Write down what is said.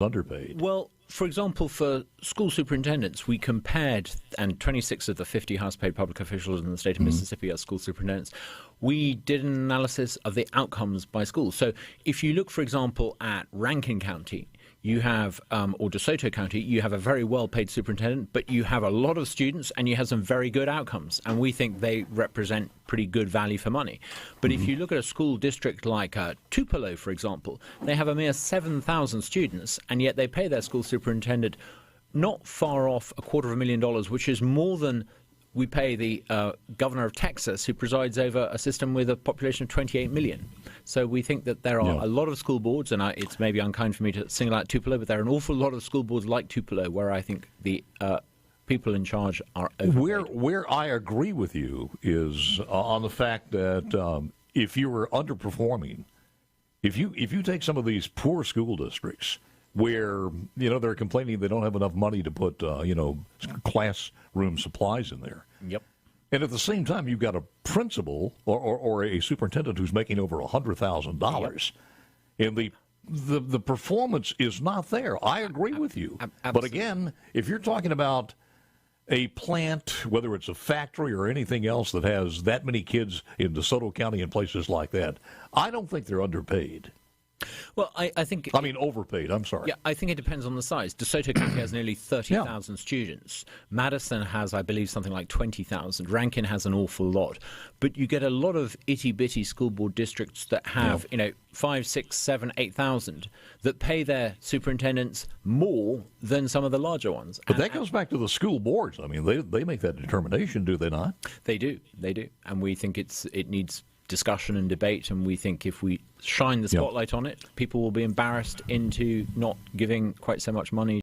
underpaid? Well, for example, for school superintendents, we compared, and 26 of the 50 highest paid public officials in the state of Mississippi are school superintendents. We did an analysis of the outcomes by school. So if you look, for example, at Rankin County, you have, or DeSoto County, you have a very well-paid superintendent, but you have a lot of students and you have some very good outcomes. And we think they represent pretty good value for money. But if you look at a school district like Tupelo, for example, they have a mere 7,000 students, and yet they pay their school superintendent not far off $250,000, which is more than we pay the governor of Texas, who presides over a system with a population of 28 million. So we think that there are a lot of school boards, and it's maybe unkind for me to single out Tupelo, but there are an awful lot of school boards like Tupelo where I think the people in charge are overpaid. Where I agree with you is on the fact that if you were underperforming, if you take some of these poor school districts where they're complaining they don't have enough money to put classroom supplies in there. Yep. And at the same time, you've got a principal or a superintendent who's making over $100,000, and the performance is not there. I agree with you. But again, if you're talking about a plant, whether it's a factory or anything else that has that many kids in DeSoto County and places like that, I don't think they're underpaid. Well, I think... I mean, overpaid, I'm sorry. Yeah, I think it depends on the size. DeSoto County has nearly 30,000 students. Madison has, I believe, something like 20,000. Rankin has an awful lot. But you get a lot of itty-bitty school board districts that have, 5, 6, 7, 8,000 that pay their superintendents more than some of the larger ones. But that goes back to the school boards. I mean, they make that determination, do they not? They do. And we think it needs discussion and debate, and we think if we shine the spotlight on it, people will be embarrassed into not giving quite so much money